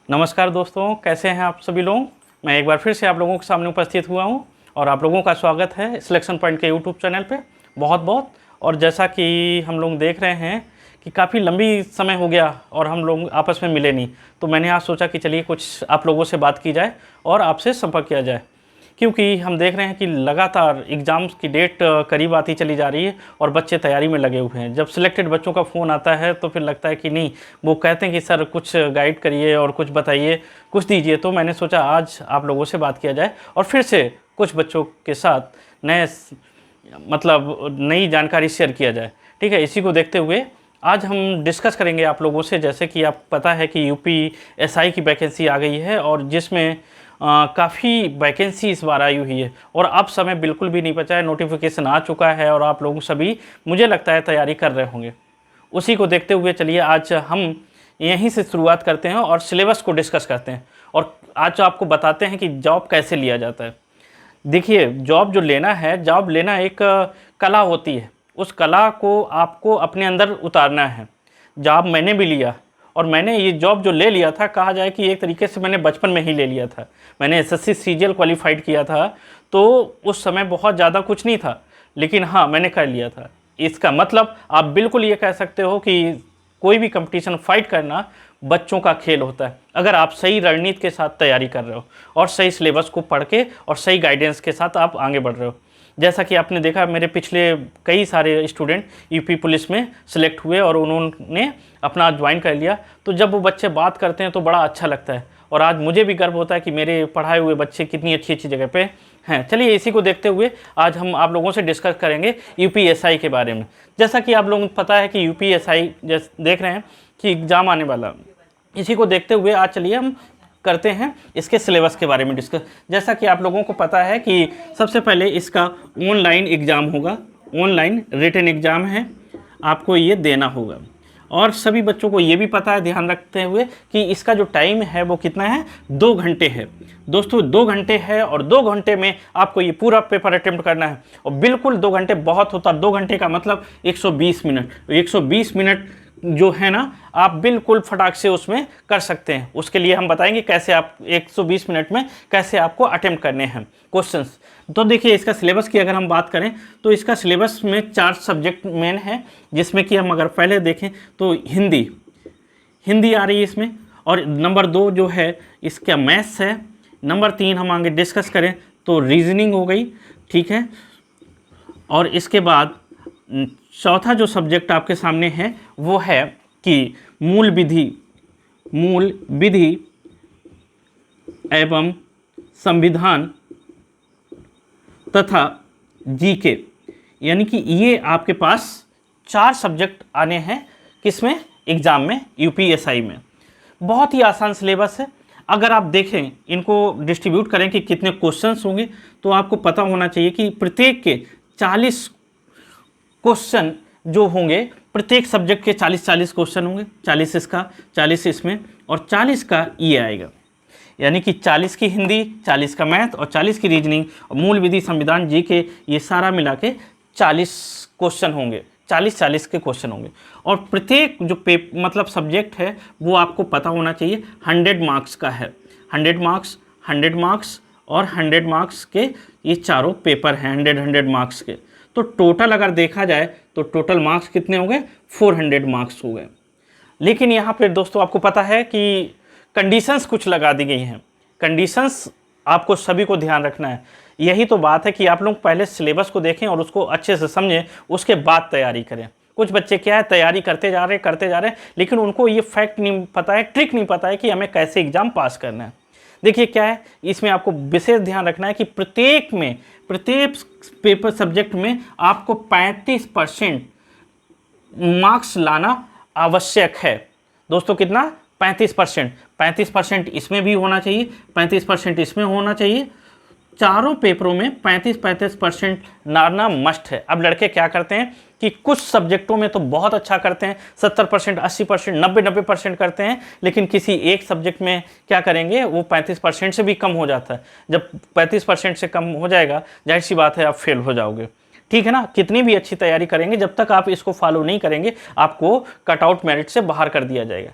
नमस्कार दोस्तों, कैसे हैं आप सभी लोग। मैं एक बार फिर से आप लोगों के सामने उपस्थित हुआ हूं और आप लोगों का स्वागत है सिलेक्शन पॉइंट के यूट्यूब चैनल पे बहुत बहुत। और जैसा कि हम लोग देख रहे हैं कि काफ़ी लंबी समय हो गया और हम लोग आपस में मिले नहीं, तो मैंने आज सोचा कि चलिए कुछ आप लोगों से बात की जाए और आपसे संपर्क किया जाए, क्योंकि हम देख रहे हैं कि लगातार एग्ज़ाम्स की डेट करीब आती चली जा रही है और बच्चे तैयारी में लगे हुए हैं। जब सिलेक्टेड बच्चों का फ़ोन आता है तो फिर लगता है कि नहीं, वो कहते हैं कि सर कुछ गाइड करिए और कुछ बताइए, कुछ दीजिए। तो मैंने सोचा आज आप लोगों से बात किया जाए और फिर से कुछ बच्चों के साथ नई जानकारी शेयर किया जाए। ठीक है, इसी को देखते हुए आज हम डिस्कस करेंगे आप लोगों से। जैसे कि आप पता है कि यूपीएसआई की वैकेंसी आ गई है और जिसमें काफ़ी वैकेंसी इस बार आई हुई है और अब समय बिल्कुल भी नहीं बचा है, नोटिफिकेशन आ चुका है और आप लोग सभी मुझे लगता है तैयारी कर रहे होंगे। उसी को देखते हुए चलिए आज हम यहीं से शुरुआत करते हैं और सिलेबस को डिस्कस करते हैं और आज आपको बताते हैं कि जॉब कैसे लिया जाता है। देखिए, जॉब जो लेना है, जॉब लेना एक कला होती है, उस कला को आपको अपने अंदर उतारना है। जॉब मैंने भी लिया और मैंने ये जॉब जो ले लिया था, कहा जाए कि एक तरीके से मैंने बचपन में ही ले लिया था। मैंने एसएससी सीजीएल क्वालिफाइड किया था, तो उस समय बहुत ज़्यादा कुछ नहीं था, लेकिन हाँ मैंने कर लिया था। इसका मतलब आप बिल्कुल ये कह सकते हो कि कोई भी कंपटीशन फाइट करना बच्चों का खेल होता है, अगर आप सही रणनीति के साथ तैयारी कर रहे हो और सही सिलेबस को पढ़ के और सही गाइडेंस के साथ आप आगे बढ़ रहे हो। जैसा कि आपने देखा, मेरे पिछले कई सारे स्टूडेंट यूपी पुलिस में सिलेक्ट हुए और उन्होंने अपना ज्वाइन कर लिया। तो जब वो बच्चे बात करते हैं तो बड़ा अच्छा लगता है और आज मुझे भी गर्व होता है कि मेरे पढ़ाए हुए बच्चे कितनी अच्छी अच्छी जगह पे हैं। चलिए, इसी को देखते हुए आज हम आप लोगों से डिस्कस करेंगे यूपीएसआई के बारे में। जैसा कि आप लोगों को पता है कि यूपीएसआई जैसे देख रहे हैं कि एग्ज़ाम आने वाला, इसी को देखते हुए आज चलिए हम करते हैं इसके सिलेबस के बारे में डिस्कस। जैसा कि आप लोगों को पता है कि सबसे पहले इसका ऑनलाइन एग्ज़ाम होगा, ऑनलाइन रिटन एग्ज़ाम है, आपको ये देना होगा। और सभी बच्चों को ये भी पता है, ध्यान रखते हुए, कि इसका जो टाइम है वो कितना है, 2 घंटे है। दोस्तों 2 घंटे है और 2 घंटे में आपको ये पूरा पेपर अटेम्प्ट करना है। और बिल्कुल 2 घंटे बहुत होता, 2 घंटे का मतलब 120 मिनट। 120 मिनट जो है ना, आप बिल्कुल फटाक से उसमें कर सकते हैं। उसके लिए हम बताएंगे कैसे आप 120 मिनट में कैसे आपको अटेम्प्ट करने हैं क्वेश्चंस। तो देखिए, इसका सिलेबस की अगर हम बात करें तो इसका सिलेबस में 4 सब्जेक्ट मेन है, जिसमें कि हम अगर पहले देखें तो हिंदी आ रही है इसमें, और नंबर 2 जो है इसका मैथ्स है। नंबर 3 हम आगे डिस्कस करें तो रीजनिंग हो गई, ठीक है। और इसके बाद चौथा जो सब्जेक्ट आपके सामने है वो है कि मूल विधि एवं संविधान तथा जीके, यानी कि ये आपके पास 4 सब्जेक्ट आने हैं किसमें, एग्ज़ाम में, यूपीएसआई में। बहुत ही आसान सिलेबस है। अगर आप देखें, इनको डिस्ट्रीब्यूट करें कि कितने क्वेश्चंस होंगे, तो आपको पता होना चाहिए कि प्रत्येक के 40 क्वेश्चन जो होंगे, प्रत्येक सब्जेक्ट के 40 क्वेश्चन होंगे। 40 इसका, 40 इसमें और 40 का ये आएगा, यानी कि 40 की हिंदी, 40 का मैथ और 40 की रीजनिंग और मूल विधि, संविधान, जीके, ये सारा मिला के 40 क्वेश्चन होंगे। 40 के क्वेश्चन होंगे और प्रत्येक जो सब्जेक्ट है वो आपको पता होना चाहिए 100 मार्क्स का है। 100 मार्क्स, 100 मार्क्स और 100 मार्क्स के ये चारों पेपर हैं, 100 मार्क्स के। तो टोटल अगर देखा जाए तो टोटल मार्क्स कितने हो गए, 400 मार्क्स हो गए। लेकिन यहाँ पे दोस्तों आपको पता है कि कंडीशंस कुछ लगा दी गई हैं। कंडीशंस आपको सभी को ध्यान रखना है। यही तो बात है कि आप लोग पहले सिलेबस को देखें और उसको अच्छे से समझें, उसके बाद तैयारी करें। कुछ बच्चे क्या है, तैयारी करते जा रहे हैं, लेकिन उनको ये फैक्ट नहीं पता है, ट्रिक नहीं पता है कि हमें कैसे एग्ज़ाम पास करना है। देखिए क्या है, इसमें आपको विशेष ध्यान रखना है कि प्रत्येक पेपर सब्जेक्ट में आपको 35% मार्क्स लाना आवश्यक है। दोस्तों कितना, 35%। 35% इसमें भी होना चाहिए, 35% इसमें होना चाहिए। चारों पेपरों में 35% लाना मस्ट है। अब लड़के क्या करते हैं कि कुछ सब्जेक्टों में तो बहुत अच्छा करते हैं, 70%, 80%, 90% करते हैं, लेकिन किसी एक सब्जेक्ट में क्या करेंगे, वो 35% से भी कम हो जाता है। जब 35% से कम हो जाएगा, जाहिर सी बात है आप फेल हो जाओगे। ठीक है ना, कितनी भी अच्छी तैयारी करेंगे, जब तक आप इसको फॉलो नहीं करेंगे, आपको कट आउट मेरिट से बाहर कर दिया जाएगा।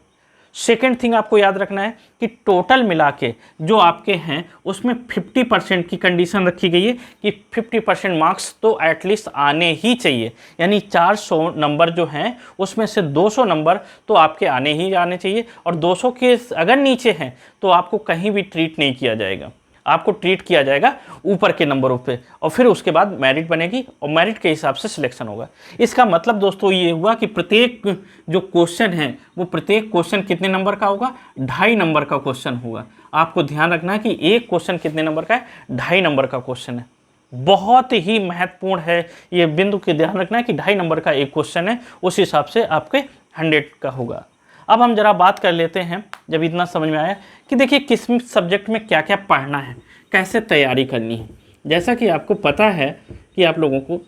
सेकेंड थिंग आपको याद रखना है कि टोटल मिला के जो आपके हैं उसमें 50% की कंडीशन रखी गई है कि 50% मार्क्स तो एटलीस्ट आने ही चाहिए, यानी 400 नंबर जो हैं उसमें से 200 नंबर तो आपके आने ही आने चाहिए, और 200 के अगर नीचे हैं तो आपको कहीं भी ट्रीट नहीं किया जाएगा, आपको ट्रीट किया जाएगा ऊपर के नंबरों पे, और फिर उसके बाद मेरिट बनेगी और मेरिट के हिसाब से सिलेक्शन होगा। इसका मतलब दोस्तों ये हुआ कि प्रत्येक जो क्वेश्चन है वो प्रत्येक क्वेश्चन कितने नंबर का होगा, 2.5 नंबर का क्वेश्चन होगा। आपको ध्यान रखना है कि एक क्वेश्चन कितने नंबर का है, 2.5 नंबर का क्वेश्चन है। बहुत ही महत्वपूर्ण है ये बिंदु के ध्यान रखना है कि 2.5 नंबर का एक क्वेश्चन है, उस हिसाब से आपके 100 का होगा। अब हम जरा बात कर लेते हैं, जब इतना समझ में आया कि देखिए किस सब्जेक्ट में क्या क्या पढ़ना है, कैसे तैयारी करनी है। जैसा कि आपको पता है कि आप लोगों को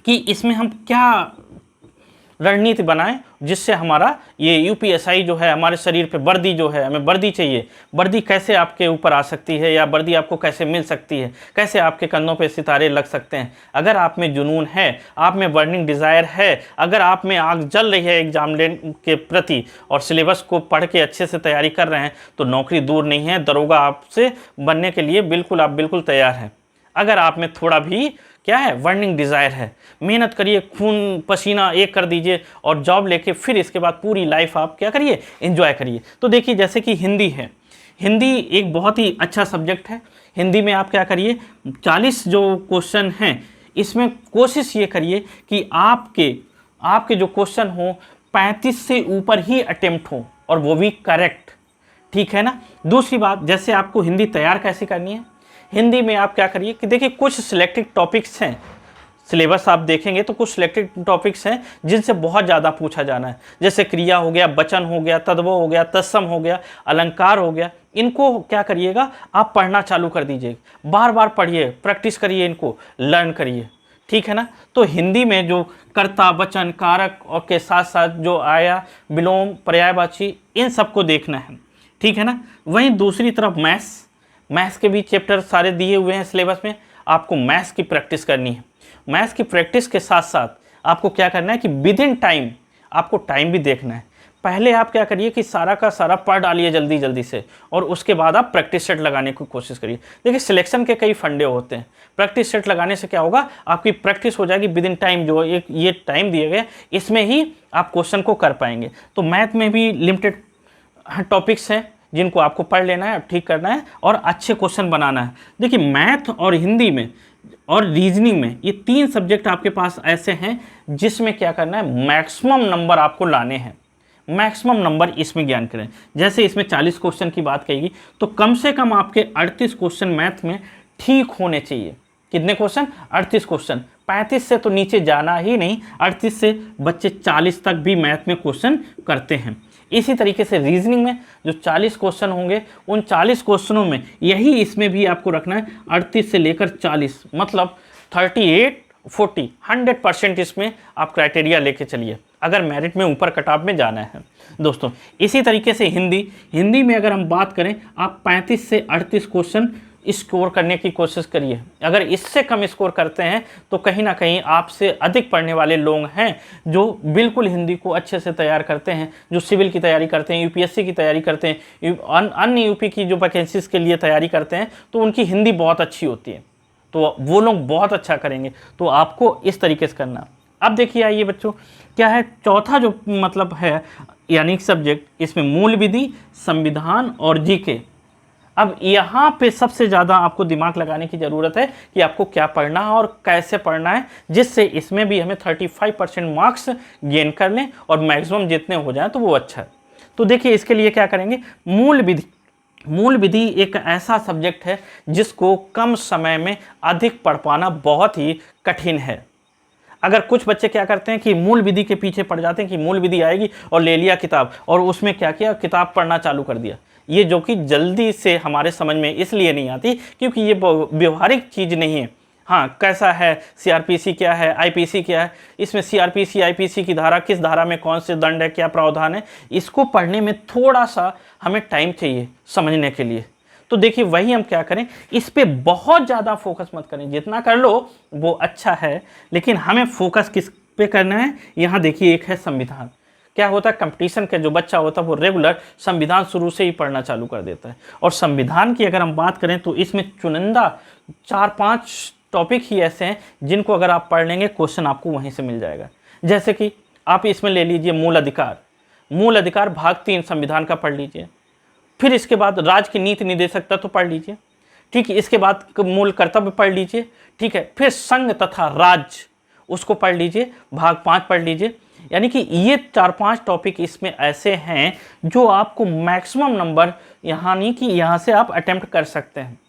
कि इसमें हम क्या रणनीति बनाएं जिससे हमारा ये यूपीएसआई जो है हमारे शरीर पे वर्दी जो है, हमें वर्दी चाहिए, वर्दी कैसे आपके ऊपर आ सकती है या वर्दी आपको कैसे मिल सकती है, कैसे आपके कंधों पे सितारे लग सकते हैं। अगर आप में जुनून है, आप में बर्निंग डिज़ायर है, अगर आप में आग जल रही है एग्जाम के प्रति और सिलेबस को पढ़ के अच्छे से तैयारी कर रहे हैं, तो नौकरी दूर नहीं है, दरोगा आपसे बनने के लिए बिल्कुल आप बिल्कुल तैयार हैं। अगर आप में थोड़ा भी क्या है, बर्निंग डिज़ायर है, मेहनत करिए, खून पसीना एक कर दीजिए और जॉब लेके फिर इसके बाद पूरी लाइफ आप क्या करिए, एंजॉय करिए। तो देखिए जैसे कि हिंदी है, हिंदी एक बहुत ही अच्छा सब्जेक्ट है। हिंदी में आप क्या करिए, 40 जो क्वेश्चन हैं इसमें कोशिश ये करिए कि आपके जो क्वेश्चन हो 35 से ऊपर ही अटेम्प्ट हो और वो भी करेक्ट, ठीक है ना। दूसरी बात, जैसे आपको हिंदी तैयार कैसे करनी है, हिंदी में आप क्या करिए कि देखिए कुछ सिलेक्टेड टॉपिक्स हैं, सिलेबस आप देखेंगे तो कुछ सिलेक्टेड टॉपिक्स हैं जिनसे बहुत ज़्यादा पूछा जाना है, जैसे क्रिया हो गया, वचन हो गया, तद्भव हो गया, तत्सम हो गया, अलंकार हो गया। इनको क्या करिएगा, आप पढ़ना चालू कर दीजिए, बार बार पढ़िए, प्रैक्टिस करिए, इनको लर्न करिए, ठीक है ना। तो हिंदी में जो कर्ता, वचन, कारक और के साथ साथ जो आया, विलोम, पर्यायवाची, इन सबको देखना है, ठीक है ना। वहीं दूसरी तरफ मैथ्स के भी चैप्टर सारे दिए हुए हैं सिलेबस में, आपको मैथ्स की प्रैक्टिस करनी है। मैथ्स की प्रैक्टिस के साथ साथ आपको क्या करना है कि विद इन टाइम, आपको टाइम भी देखना है। पहले आप क्या करिए कि सारा का सारा पढ़ डालिए जल्दी जल्दी से, और उसके बाद आप प्रैक्टिस सेट लगाने की कोशिश करिए। देखिए सिलेक्शन के कई फंडे होते हैं, प्रैक्टिस सेट लगाने से क्या होगा, आपकी प्रैक्टिस हो जाएगी विद इन टाइम, जो एक ये टाइम दिए गए इसमें ही आप क्वेश्चन को कर पाएंगे। तो मैथ में भी लिमिटेड टॉपिक्स हैं जिनको आपको पढ़ लेना है, ठीक करना है और अच्छे क्वेश्चन बनाना है। देखिए मैथ और हिंदी में और रीजनिंग में, ये 3 सब्जेक्ट आपके पास ऐसे हैं जिसमें क्या करना है, मैक्सिमम नंबर आपको लाने हैं, मैक्सिमम नंबर इसमें ज्ञान करें। जैसे इसमें 40 क्वेश्चन की बात कहेगी तो कम से कम आपके 38 क्वेश्चन मैथ में ठीक होने चाहिए। कितने क्वेश्चन, 38 क्वेश्चन, 35 से तो नीचे जाना ही नहीं, 38 से बच्चे 40 तक भी मैथ में क्वेश्चन करते हैं। इसी तरीके से रीजनिंग में जो 40 क्वेश्चन होंगे, उन 40 क्वेश्चनों में यही इसमें भी आपको रखना है 38 से लेकर 40, मतलब 38, 40, 100% इसमें आप क्राइटेरिया लेके चलिए अगर मेरिट में ऊपर कटऑफ में जाना है दोस्तों। इसी तरीके से हिंदी में अगर हम बात करें, आप 35 से 38 क्वेश्चन स्कोर करने की कोशिश करिए। अगर इससे कम स्कोर करते हैं तो कहीं ना कहीं आपसे अधिक पढ़ने वाले लोग हैं जो बिल्कुल हिंदी को अच्छे से तैयार करते हैं, जो सिविल की तैयारी करते हैं, यूपीएससी की तैयारी करते हैं, अन्य यूपी की जो वैकेंसीज़ के लिए तैयारी करते हैं, तो उनकी हिंदी बहुत अच्छी होती है, तो वो लोग बहुत अच्छा करेंगे। तो आपको इस तरीके से करना। अब देखिए आइए बच्चों, क्या है चौथा जो मतलब है यानी सब्जेक्ट, इसमें मूल विधि, संविधान और जीके। अब यहाँ पे सबसे ज़्यादा आपको दिमाग लगाने की ज़रूरत है कि आपको क्या पढ़ना है और कैसे पढ़ना है, जिससे इसमें भी हमें 35% मार्क्स गेन कर लें और मैक्सिमम जितने हो जाएं तो वो अच्छा है। तो देखिए इसके लिए क्या करेंगे, मूल विधि एक ऐसा सब्जेक्ट है जिसको कम समय में अधिक पढ़ पाना बहुत ही कठिन है। अगर कुछ बच्चे क्या करते हैं कि मूल विधि के पीछे पड़ जाते हैं कि मूल विधि आएगी और ले लिया किताब और उसमें क्या किया, किताब पढ़ना चालू कर दिया, ये जो कि जल्दी से हमारे समझ में इसलिए नहीं आती क्योंकि ये व्यवहारिक चीज़ नहीं है। हाँ, कैसा है सीआरपीसी क्या है, आईपीसी क्या है, इसमें सीआरपीसी आईपीसी की धारा, किस धारा में कौन से दंड है, क्या प्रावधान है, इसको पढ़ने में थोड़ा सा हमें टाइम चाहिए समझने के लिए। तो देखिए वही हम क्या करें, इस पे बहुत ज़्यादा फोकस मत करें, जितना कर लो वो अच्छा है, लेकिन हमें फोकस किस पे करना है। यहाँ देखिए एक है संविधान, क्या होता है, कंपटीशन का जो बच्चा होता है वो रेगुलर संविधान शुरू से ही पढ़ना चालू कर देता है। और संविधान की अगर हम बात करें तो इसमें चुनिंदा 4-5 टॉपिक ही ऐसे हैं जिनको अगर आप पढ़ लेंगे क्वेश्चन आपको वहीं से मिल जाएगा। जैसे कि आप इसमें ले लीजिए मूल अधिकार, मूल अधिकार भाग 3 संविधान का पढ़ लीजिए। फिर इसके बाद राज्य की नीति निर्देशकता तो पढ़ लीजिए, ठीक है। इसके बाद मूल कर्तव्य पढ़ लीजिए, ठीक है। फिर संघ तथा राज्य उसको पढ़ लीजिए, भाग 5 पढ़ लीजिए। यानी कि ये 4-5 टॉपिक इसमें ऐसे हैं जो आपको मैक्सिमम नंबर यानी कि यहाँ से आप अटेम्प्ट कर सकते हैं।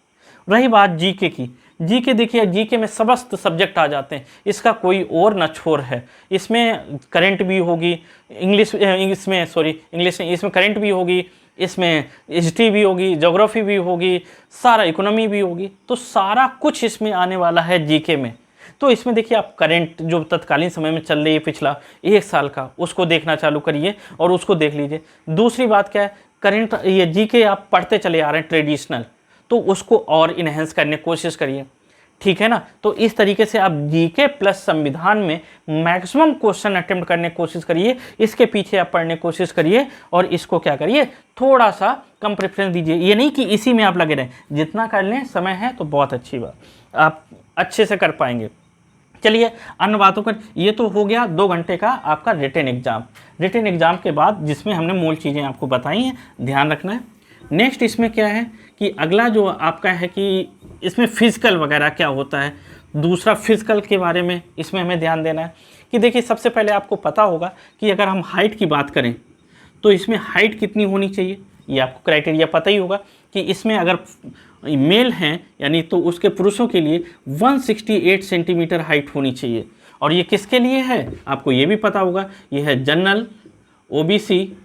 रही बात जीके की, जीके देखिए, जीके में समस्त सब्जेक्ट आ जाते हैं, इसका कोई और न छोर है। इसमें करंट भी होगी, इसमें करंट भी होगी, इसमें हिस्ट्री भी होगी, ज्योग्राफी भी होगी, सारा इकोनॉमी भी होगी, तो सारा कुछ इसमें आने वाला है जीके में। तो इसमें देखिए आप करंट जो तत्कालीन समय में चल रही है पिछला 1 साल का, उसको देखना चालू करिए और उसको देख लीजिए। दूसरी बात क्या है, करंट ये जीके आप पढ़ते चले आ रहे हैं ट्रेडिशनल, तो उसको और इन्हेंस करने की कोशिश करिए, ठीक है ना। तो इस तरीके से आप जीके प्लस संविधान में मैक्सिमम क्वेश्चन अटेम्प्ट करने की कोशिश करिए, इसके पीछे आप पढ़ने की कोशिश करिए और इसको क्या करिए, थोड़ा सा कम प्रेफरेंस दीजिए। ये नहीं कि इसी में आप लगे रहें, जितना कर लें समय है तो बहुत अच्छी बात, आप अच्छे से कर पाएंगे। चलिए अन्य बातों पर, ये तो हो गया 2 घंटे का आपका रिटन एग्जाम। रिटन एग्जाम के बाद जिसमें हमने मूल चीज़ें आपको बताई हैं, ध्यान रखना है। नेक्स्ट इसमें क्या है कि अगला जो आपका है कि इसमें फिजिकल वगैरह क्या होता है, दूसरा फिजिकल के बारे में इसमें हमें ध्यान देना है। कि देखिए सबसे पहले आपको पता होगा कि अगर हम हाइट की बात करें तो इसमें हाइट कितनी होनी चाहिए, ये आपको क्राइटेरिया पता ही होगा कि इसमें अगर मेल हैं यानी तो उसके पुरुषों के लिए 168 सेंटीमीटर हाइट होनी चाहिए। और ये किसके लिए है आपको ये भी पता होगा, ये है जनरल, ओबीसी,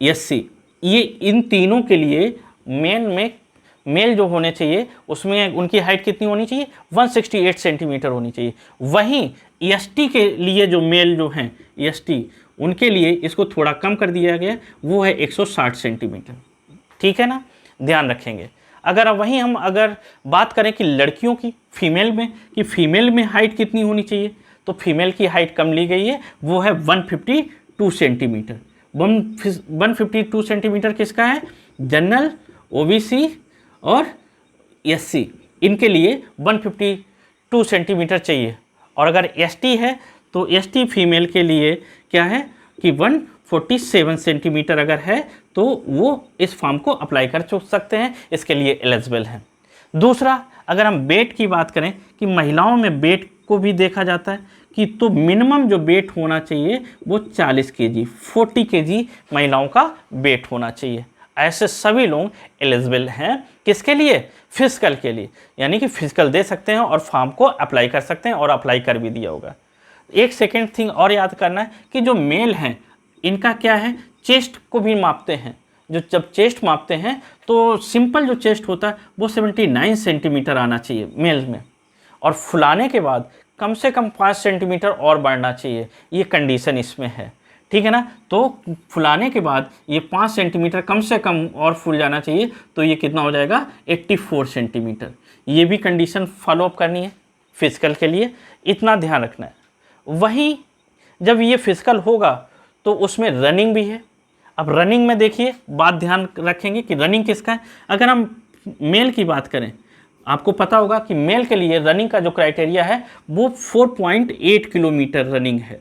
एससी, ये इन तीनों के लिए मेल जो होने चाहिए उसमें उनकी हाइट कितनी होनी चाहिए, 168 सेंटीमीटर होनी चाहिए। वहीं एसटी के लिए जो मेल जो हैं एसटी, उनके लिए इसको थोड़ा कम कर दिया गया, वो है 160 सेंटीमीटर, ठीक है ना, ध्यान रखेंगे। अगर वहीं हम अगर बात करें कि लड़कियों की, फीमेल में, कि फीमेल में हाइट कितनी होनी चाहिए, तो फीमेल की हाइट कम ली गई है, वो है 152 सेंटीमीटर। 152 सेंटीमीटर किसका है, जनरल, ओबीसी और एससी, इनके लिए 152 सेंटीमीटर चाहिए। और अगर एसटी है तो एसटी फीमेल के लिए क्या है कि 147 सेंटीमीटर अगर है तो वो इस फॉर्म को अप्लाई कर सकते हैं, इसके लिए एलिजिबल हैं। दूसरा, अगर हम वेट की बात करें कि महिलाओं में वेट को भी देखा जाता है कि तो मिनिमम जो वेट होना चाहिए वो 40 केजी, 40 केजी महिलाओं का वेट होना चाहिए। ऐसे सभी लोग एलिजिबल हैं किसके लिए, फिजिकल के लिए, यानी कि फिजिकल दे सकते हैं और फॉर्म को अप्लाई कर सकते हैं और अप्लाई कर भी दिया होगा। एक सेकेंड थिंग और याद करना है कि जो मेल हैं इनका क्या है, चेस्ट को भी मापते हैं। जो जब चेस्ट मापते हैं तो सिंपल जो चेस्ट होता है वो 79 सेंटीमीटर आना चाहिए मेल में, और फुलाने के बाद कम से कम 5 सेंटीमीटर और बढ़ना चाहिए, ये कंडीशन इसमें है, ठीक है ना। तो फुलाने के बाद ये 5 सेंटीमीटर कम से कम और फूल जाना चाहिए, तो ये कितना हो जाएगा 84 सेंटीमीटर। ये भी कंडीशन फॉलोअप करनी है फिजिकल के लिए, इतना ध्यान रखना है। वहीं जब ये फिजिकल होगा तो उसमें रनिंग भी है। अब रनिंग में देखिए बात ध्यान रखेंगे कि रनिंग किसका है। अगर हम मेल की बात करें, आपको पता होगा कि मेल के लिए रनिंग का जो क्राइटेरिया है वो 4.8 किलोमीटर रनिंग है,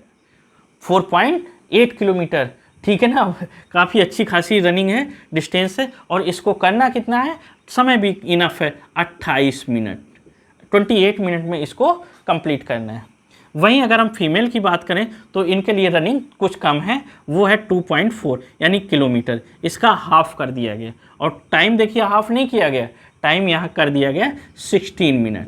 4.8 किलोमीटर, ठीक है ना, काफ़ी अच्छी खासी रनिंग है, डिस्टेंस है। और इसको करना कितना है, समय भी इनफ है, 28 मिनट, 28 मिनट में इसको कंप्लीट करना है। वहीं अगर हम फीमेल की बात करें तो इनके लिए रनिंग कुछ कम है, वो है 2.4 यानी किलोमीटर, इसका हाफ कर दिया गया। और टाइम देखिए हाफ नहीं किया गया, टाइम यहाँ कर दिया गया 16 मिनट।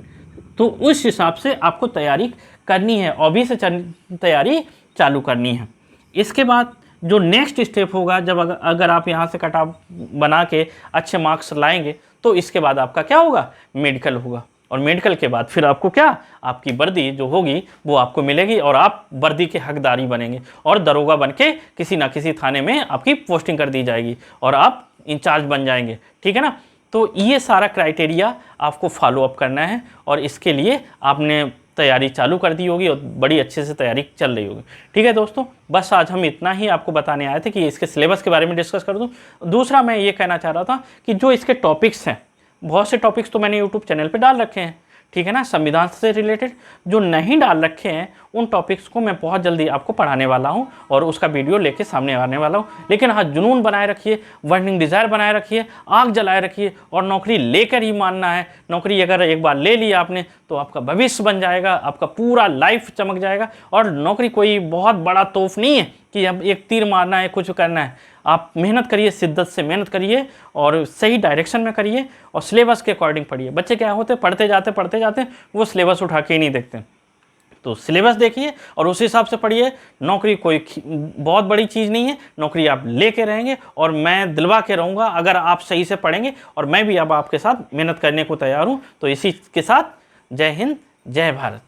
तो उस हिसाब से आपको तैयारी करनी है, अभी से तैयारी चालू करनी है। इसके बाद जो नेक्स्ट स्टेप होगा, जब अगर आप यहाँ से कट ऑफ बना के अच्छे मार्क्स लाएंगे तो इसके बाद आपका क्या होगा, मेडिकल होगा। और मेडिकल के बाद फिर आपको क्या, आपकी वर्दी जो होगी वो आपको मिलेगी और आप वर्दी के हकदारी बनेंगे और दरोगा बन के किसी ना किसी थाने में आपकी पोस्टिंग कर दी जाएगी और आप इंचार्ज बन जाएंगे, ठीक है ना। तो ये सारा क्राइटेरिया आपको फॉलो अप करना है और इसके लिए आपने तैयारी चालू कर दी होगी और बड़ी अच्छे से तैयारी चल रही होगी। ठीक है दोस्तों, बस आज हम इतना ही आपको बताने आए थे कि इसके सिलेबस के बारे में डिस्कस कर दूं। दूसरा मैं ये कहना चाह रहा था कि जो इसके टॉपिक्स हैं, बहुत से टॉपिक्स तो मैंने यूट्यूब चैनल पे डाल रखे हैं, ठीक है ना, संविधान से रिलेटेड। जो नहीं डाल रखे हैं उन टॉपिक्स को मैं बहुत जल्दी आपको पढ़ाने वाला हूं और उसका वीडियो लेके सामने आने वाला हूं। लेकिन हाँ, जुनून बनाए रखिए, बर्निंग डिज़ायर बनाए रखिए, आग जलाए रखिए और नौकरी लेकर ही मानना है। नौकरी अगर एक बार ले ली आपने तो आपका भविष्य बन जाएगा, आपका पूरा लाइफ चमक जाएगा। और नौकरी कोई बहुत बड़ा तोहफ़ नहीं है कि अब एक तीर मारना है, कुछ करना है। आप मेहनत करिए, शिद्दत से मेहनत करिए और सही डायरेक्शन में करिए और सिलेबस के अकॉर्डिंग पढ़िए। बच्चे क्या होते हैं, पढ़ते जाते वो सिलेबस उठा के ही नहीं देखते। तो सिलेबस देखिए और उस हिसाब से पढ़िए। नौकरी कोई बहुत बड़ी चीज़ नहीं है, नौकरी आप लेके रहेंगे और मैं दिलवा के रहूँगा अगर आप सही से पढ़ेंगे। और मैं भी अब आपके साथ मेहनत करने को तैयार हूँ। तो इसी के साथ जय हिंद, जय भारत।